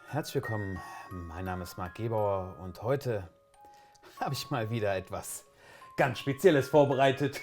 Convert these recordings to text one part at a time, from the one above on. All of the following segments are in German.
Herzlich willkommen, mein Name ist Marc Gebauer und heute habe ich mal wieder etwas ganz Spezielles vorbereitet.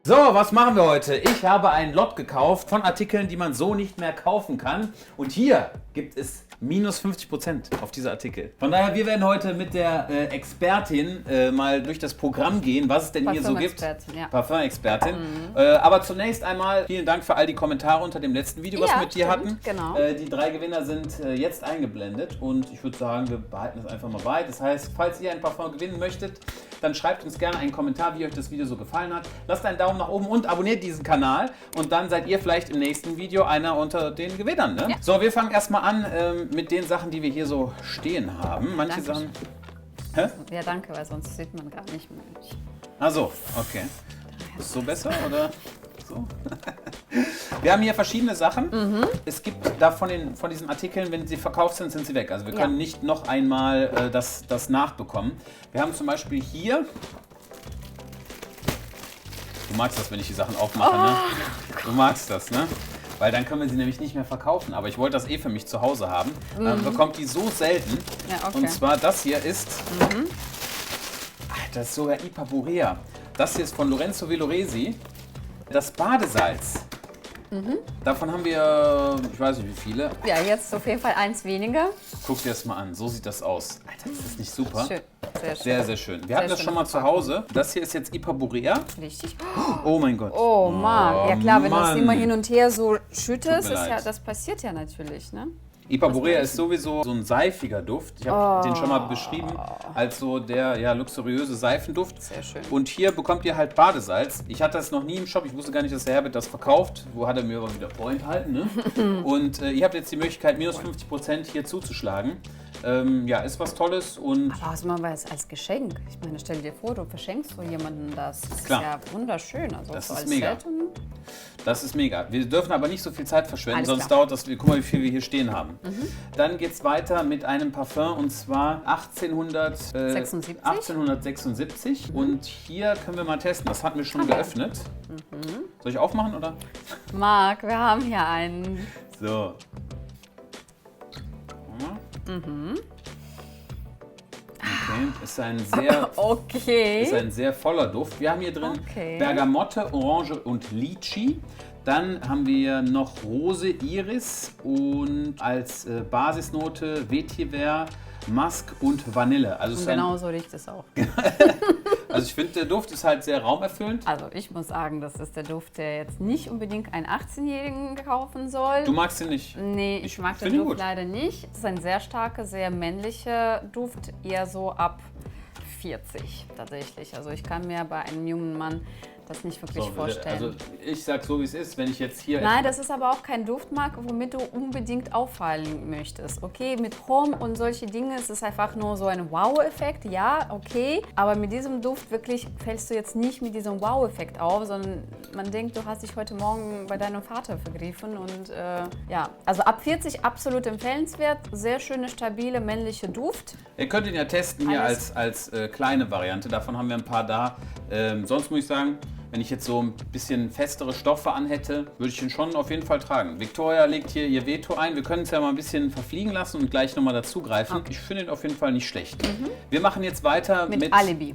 So, was machen wir heute? Ich habe einen Lot gekauft von Artikeln, die man so nicht mehr kaufen kann. Und hier gibt es minus 50% auf diese Artikel. Von daher, wir werden heute mit der Expertin mal durch das Programm gehen, was es denn hier so gibt. Ja. Parfum-Expertin. Aber zunächst einmal vielen Dank für all die Kommentare unter dem letzten Video, was wir mit dir hatten. Genau. Die 3 Gewinner sind jetzt eingeblendet und ich würde sagen, wir behalten das einfach mal bei. Das heißt, falls ihr ein Parfum gewinnen möchtet, dann schreibt uns gerne einen Kommentar, wie euch das Video so gefallen hat. Lasst einen Daumen nach oben und abonniert diesen Kanal und dann seid ihr vielleicht im nächsten Video einer unter den Gewinnern. Ne? Ja. So, wir fangen erstmal an mit den Sachen, die wir hier so stehen haben. Manche Sachen... Hä? Ja, danke, weil sonst sieht man gar nicht mehr. Ach so, okay. Ist so besser oder so? Wir haben hier verschiedene Sachen. Es gibt da von diesen Artikeln, wenn sie verkauft sind, sind sie weg. Also wir können nicht noch einmal das nachbekommen. Wir haben zum Beispiel hier... Du magst das, wenn ich die Sachen aufmache, ne? Du magst das, ne? Weil dann können wir sie nämlich nicht mehr verkaufen. Aber ich wollte das für mich zu Hause haben. Man bekommt die so selten. Ja, okay. Und zwar das hier ist... Das ist sogar Ipaborea. Das hier ist von Lorenzo Villoresi. Das Badesalz. Davon haben wir, ich weiß nicht wie viele. Ja, jetzt auf jeden Fall eins weniger. Guck dir das mal an, so sieht das aus. Alter, ist das nicht super? Schön, sehr schön. Sehr, sehr schön. Wir hatten das schon mal zu Hause. Das hier ist jetzt Ipaborea. Richtig. Oh mein Gott. Oh Mann. Ja klar, wenn du das Mann. immer hin und her so schüttest, Tut mir leid. das passiert ja natürlich, ne? Ipaborea ist sowieso so ein seifiger Duft. Ich habe den schon mal beschrieben als so der luxuriöse Seifenduft. Sehr schön. Und hier bekommt ihr halt Badesalz. Ich hatte das noch nie im Shop. Ich wusste gar nicht, dass der Herbert das verkauft. Wo hat er mir aber wieder vorenthalten, ne? Und ihr habt jetzt die Möglichkeit, minus 50% hier zuzuschlagen. Ja, ist was Tolles und... Aber was machen wir jetzt als Geschenk? Ich meine, stell dir vor, du verschenkst so jemandem das. Das Klar. ist ja wunderschön. Also Das so ist als mega. Set und Das ist mega. Wir dürfen aber nicht so viel Zeit verschwenden, Alles sonst klar. dauert das... Guck mal, wie viel wir hier stehen haben. Dann geht es weiter mit einem Parfum und zwar 1876. Und hier können wir mal testen. Das hatten wir schon geöffnet. Soll ich aufmachen oder? Marc, wir haben hier einen. So. Okay, ist ein sehr... Okay. Ist ein sehr voller Duft. Wir haben hier drin Bergamotte, Orange und Litchi. Dann haben wir noch Rose, Iris und als Basisnote Vetiver, Musk und Vanille. Also, Und genau so riecht es auch. Also ich finde, der Duft ist halt sehr raumerfüllend. Also ich muss sagen, das ist der Duft, der jetzt nicht unbedingt einen 18-Jährigen kaufen soll. Du magst ihn nicht? Nee, ich mag den finde ihn Duft gut. leider nicht. Es ist ein sehr starker, sehr männlicher Duft, eher so ab 40 tatsächlich. Also ich kann mir bei einem jungen Mann das nicht wirklich vorstellen. Also ich sag so, wie es ist, wenn ich jetzt hier... Nein, das ist aber auch kein Duftmark, womit du unbedingt auffallen möchtest. Okay, mit Home und solche Dinge ist es einfach nur so ein Wow-Effekt, ja, okay. Aber mit diesem Duft wirklich fällst du jetzt nicht mit diesem Wow-Effekt auf, sondern man denkt, du hast dich heute Morgen bei deinem Vater vergriffen. Und ja, also ab 40 absolut empfehlenswert. Sehr schöne, stabile, männliche Duft. Ihr könnt ihn ja testen hier Alles. als kleine Variante. Davon haben wir ein paar da. Sonst muss ich sagen, wenn ich jetzt so ein bisschen festere Stoffe anhätte, würde ich ihn schon auf jeden Fall tragen. Victoria legt hier ihr Veto ein. Wir können es ja mal ein bisschen verfliegen lassen und gleich nochmal dazugreifen. Okay. Ich finde ihn auf jeden Fall nicht schlecht. Wir machen jetzt weiter Mit Alibi.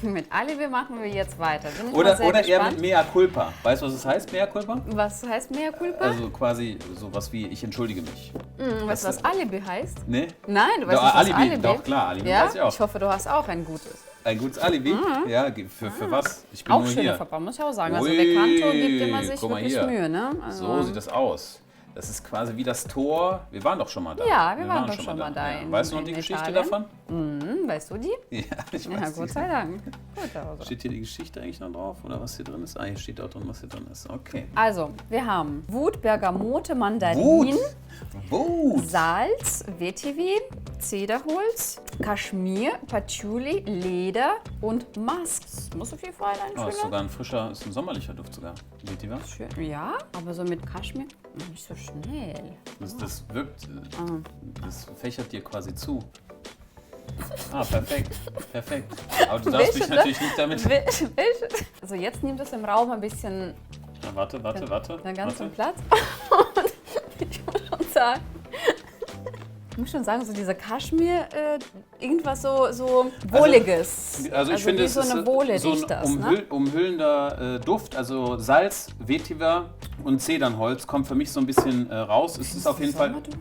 Mit Alibi machen wir jetzt weiter. Bin ich mal Oder sehr eher gespannt. mit Mea Culpa. Weißt du, was es heißt, Mea Culpa? Was heißt Mea Culpa? Also quasi sowas wie, ich entschuldige mich. Weißt du, was Alibi heißt? Ne? Nein, du weißt Doch, nicht, was Alibi. Alibi. Doch, klar, Alibi Ja? weiß ich auch. Ich hoffe, du hast auch ein gutes. Ein gutes Alibi? Ja, für was? Ich bin Auch nur schöne hier. Verpackung, muss ich auch sagen. Also Ui, Decanto gibt immer sich guck mal wirklich hier. Mühe, ne? Also, So sieht das aus. Das ist quasi wie das Tor. Wir waren doch schon mal da. Ja, wir waren doch schon mal da Ja. in- Weißt du noch die in Geschichte Italien? davon? weißt du die? Ja, ich Ja, weiß Gott die. sei Dank. Gut, also. Steht hier die Geschichte eigentlich noch drauf? Oder was hier drin ist? Ah, hier steht auch drin, was hier drin ist. Okay. Also, wir haben Wut, Bergamote, Mandarin, Wut! Wut! Salz, Vetiver, Zederholz, Kaschmir, Patchouli, Leder und Musk. Das muss auf jeden Fall ein Oh, ist schöner. sogar ein frischer, ist ein sommerlicher Duft sogar. Vetiver. Ja, aber so mit Kaschmir nicht so schnell. Das wirkt, das fächert dir quasi zu. Ah, perfekt. Perfekt. Aber du darfst mich natürlich nicht damit... Also jetzt nimmt es im Raum ein bisschen Ja, warte. den ganzen Warte. Platz. Und ich muss schon sagen, so dieser Kaschmir, irgendwas so Wohliges. Also ich finde, wie es so ist eine Wohle so riecht das, ein ne? umhüllender Duft. Also Salz, Vetiver und Zedernholz kommt für mich so ein bisschen raus. Es ist auf jeden Fall... Sommerduft?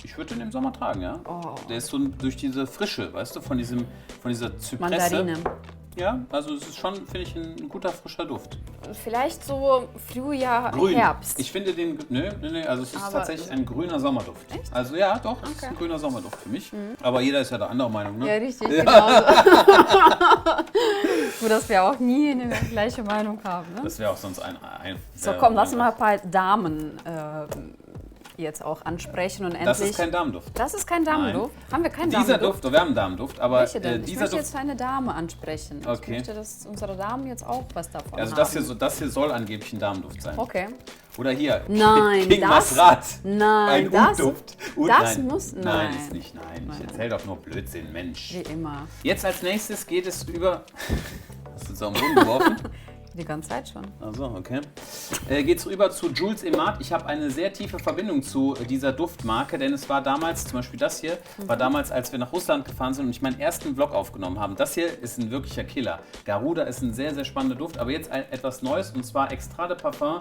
Ich würde den im Sommer tragen, ja. Oh. Der ist so durch diese Frische, weißt du, von dieser Zypresse. Mandarine. Ja, also es ist schon, finde ich, ein guter, frischer Duft. Vielleicht so Frühjahr, Grün. Herbst. Ich finde den, nö, also es ist Aber tatsächlich ein grüner Sommerduft. Echt? Also ja, doch, es ist ein grüner Sommerduft für mich. Aber jeder ist ja der anderer Meinung, ne? Ja, richtig, genau. Nur, dass wir auch nie eine gleiche Meinung haben. Ne? Das wäre auch sonst ein So, komm, lass mal ein paar Damen jetzt auch ansprechen und endlich... Das ist kein Damenduft. Das ist kein Damenduft? Haben wir keinen Dieser Damenduft? Duft, wir haben einen Damenduft, aber Welche denn? Ich dieser möchte Duft... jetzt eine Dame ansprechen. Okay. Ich möchte, dass unsere Damen jetzt auch was davon Also haben. das hier soll angeblich ein Damenduft sein. Okay. Oder hier, Nein, King das- Masrat. Nein, Ein das- Ud-Duft. das Nein. muss- Nein, nein. ist nicht, nein. Ich erzähle doch nur Blödsinn, Mensch. Wie immer. Jetzt als nächstes geht es über... Hast du jetzt auf den Boden geworfen? Die ganze Zeit schon. Also, okay. Geht's rüber zu Jules Emat. Ich habe eine sehr tiefe Verbindung zu dieser Duftmarke, denn es war damals, zum Beispiel das hier, war damals, als wir nach Russland gefahren sind und ich meinen ersten Vlog aufgenommen habe. Das hier ist ein wirklicher Killer. Garuda ist ein sehr, sehr spannender Duft, aber jetzt etwas Neues und zwar Extra de Parfum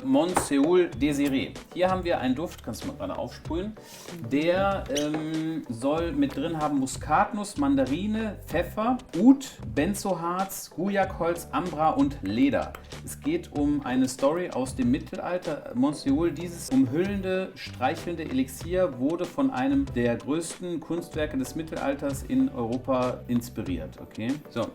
Mont Seoul Désiré. Hier haben wir einen Duft, kannst du mal gerade aufsprühen, der soll mit drin haben Muskatnuss, Mandarine, Pfeffer, Oud, Benzoharz, Gujakholz, Ambra und Leder. Es geht um eine Story aus dem Mittelalter. Mont Seoul, dieses umhüllende, streichelnde Elixier wurde von einem der größten Kunstwerke des Mittelalters in Europa inspiriert. Okay, so.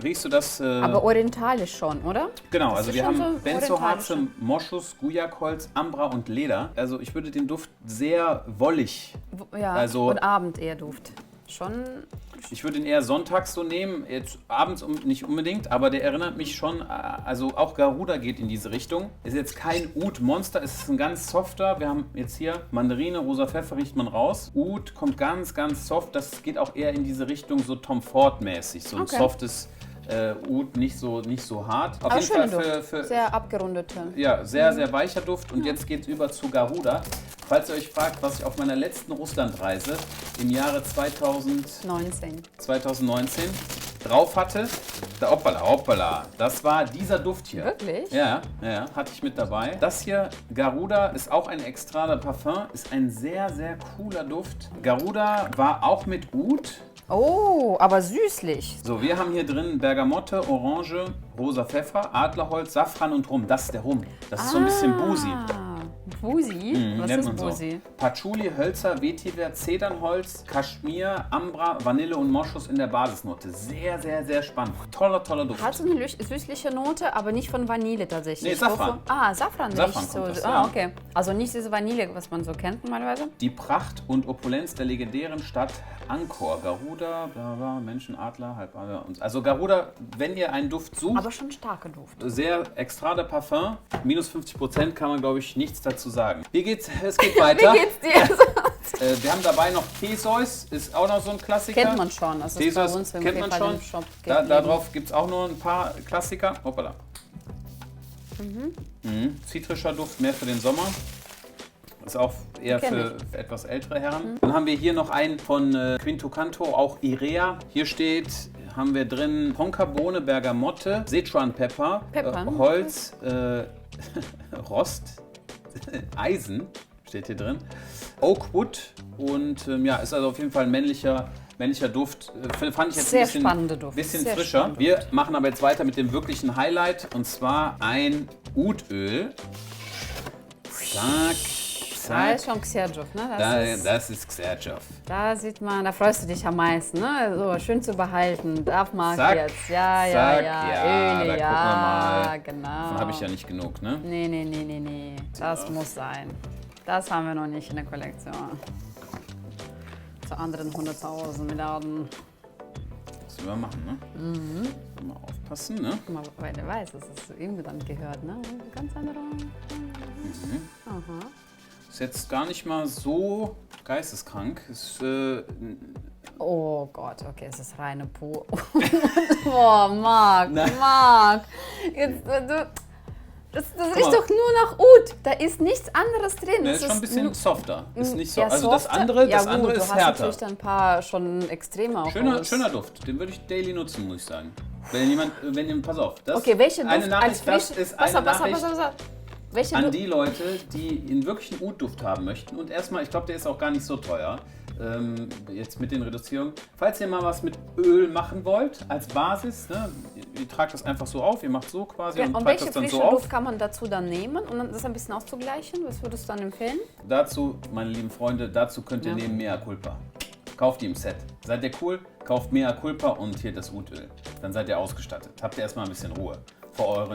Riechst du das? Aber orientalisch schon, oder? Genau, Das also ist wir schon haben so Benzoharze, orientalisch. Moschus, Gujakholz, Ambra und Leder. Also ich würde den Duft sehr wollig. Ja, Also- und Abend eher Duft. Schon. Ich würde ihn eher sonntags so nehmen, jetzt abends nicht unbedingt, aber der erinnert mich schon, also auch Garuda geht in diese Richtung. Ist jetzt kein Oud-Monster, es ist ein ganz softer. Wir haben jetzt hier Mandarine, rosa Pfeffer riecht man raus. Oud kommt ganz, ganz soft, das geht auch eher in diese Richtung so Tom Ford-mäßig, so ein Okay. softes Oud, nicht so hart. Auf Aber jeden Fall schöner Duft. für Sehr abgerundete. ja, sehr, sehr weicher Duft und jetzt geht es über zu Garuda. Falls ihr euch fragt, was ich auf meiner letzten Russlandreise im Jahre 2019 drauf hatte, hoppala, das war dieser Duft hier. Wirklich? Ja, hatte ich mit dabei. Das hier, Garuda, ist auch ein Extra de Parfum, ist ein sehr, sehr cooler Duft. Garuda war auch mit Oud. Oh, aber süßlich. So, wir haben hier drin Bergamotte, Orange, rosa Pfeffer, Adlerholz, Safran und Rum. Das ist der Rum. Das ist so ein bisschen Busi. Busi? Was Nennt ist man so. Busi? Patchouli, Hölzer, Vetiver, Zedernholz, Kaschmir, Ambra, Vanille und Moschus in der Basisnote. Sehr, sehr, sehr spannend. Toller Duft. Hat so eine süßliche Note, aber nicht von Vanille tatsächlich. Nee, Safran. Safran nicht. Safran So, kommt das, ja. okay. Also nicht diese Vanille, was man so kennt normalerweise. Die Pracht und Opulenz der legendären Stadt Angkor. Garuda, bla bla, Menschen, Adler, Halbadler. Also Garuda, wenn ihr einen Duft sucht, Aber schon starker Duft. sehr Extra de Parfum, minus 50% kann man, glaube ich, nichts dazu sagen. Es geht weiter. Wie geht's dir? Wir haben dabei noch Theseus, ist auch noch so ein Klassiker. Kennt man schon. Das ist bei Theseus uns im kennt man schon. im Shop. Darauf gibt es auch noch ein paar Klassiker. Hoppala. Zitrischer Duft, mehr für den Sommer. Ist auch eher Kenn für etwas ältere Herren. Dann haben wir hier noch einen von Quinto Canto, auch Irea. Hier haben wir drin Tonkabohne, Bergamotte, Sichuan Pepper, Holz, Rost, Eisen steht hier drin, Oakwood und ist also auf jeden Fall ein männlicher Duft. Fand ich jetzt Sehr ein bisschen, spannender Duft. bisschen Sehr frischer. spannender Wir machen aber jetzt weiter mit dem wirklichen Highlight und zwar ein Oudöl. Da ist schon Xerjoff, ne? Das ist Xerjoff. Da sieht man, da freust du dich am meisten, ne? So, schön zu behalten. Darf man Zack, jetzt. Ja, zack, Öle, da gucken wir mal. genau. Davon habe ich ja nicht genug, ne? Nee. Das muss sein. Das haben wir noch nicht in der Kollektion. Zu anderen 100.000 Milliarden. Das müssen wir machen, ne? Mal aufpassen, ne? Guck mal, weil der weiß, dass es irgendwie dann gehört, ne? Ganz andere. Aha. Ist jetzt gar nicht mal so geisteskrank. Ist Oh Gott, okay, es ist reine pur. Oh, Marc. Jetzt, das riecht doch nur nach Oud. Da ist nichts anderes drin. Ne, Es ist schon ein bisschen softer. Ist nicht so. ja, Also das softer. andere, Ja, das gut, andere du ist hast härter. natürlich dann ein paar schon extreme auch. Schöner Duft. Den würde ich daily nutzen, muss ich sagen. Pass auf. Das Okay, welche Duft eine Nachricht, als das ist Pass eine auf. Nachricht Welche an Duft? die Leute, die einen wirklichen Oud-Duft haben möchten. Und erstmal, ich glaube, der ist auch gar nicht so teuer. Jetzt mit den Reduzierungen. Falls ihr mal was mit Öl machen wollt, als Basis, ne, ihr tragt das einfach so auf, ihr macht so quasi und Und tragt welche das dann frische so auf. Duft kann man dazu dann nehmen, um das ein bisschen auszugleichen? Was würdest du dann empfehlen? Dazu, meine lieben Freunde, könnt ihr nehmen Mea Culpa. Kauft die im Set. Seid ihr cool? Kauft Mea Culpa und hier das Oud-Öl. Dann seid ihr ausgestattet. Habt ihr erstmal ein bisschen Ruhe vor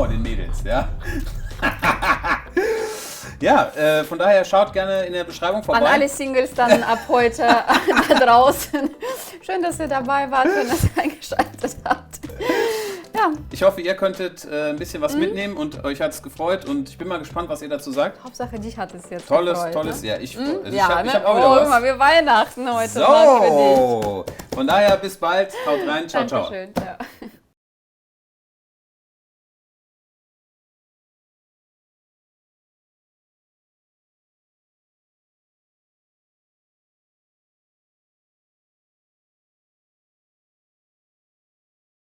den Mädels, ja? Ja, von daher schaut gerne in der Beschreibung vorbei. An alle Singles dann ab heute da draußen. Schön, dass ihr dabei wart, wenn ihr es eingeschaltet habt. Ja. Ich hoffe, ihr könntet ein bisschen was mitnehmen und euch hat es gefreut und ich bin mal gespannt, was ihr dazu sagt. Hauptsache, dich hat es jetzt Tolles, gefreut, ne? ja. Ich Ja, hab auch wieder guck was. mal, wir Weihnachten heute. Marc, für dich. So, von daher bis bald. Haut rein. Ciao, ciao. Dankeschön. Ja.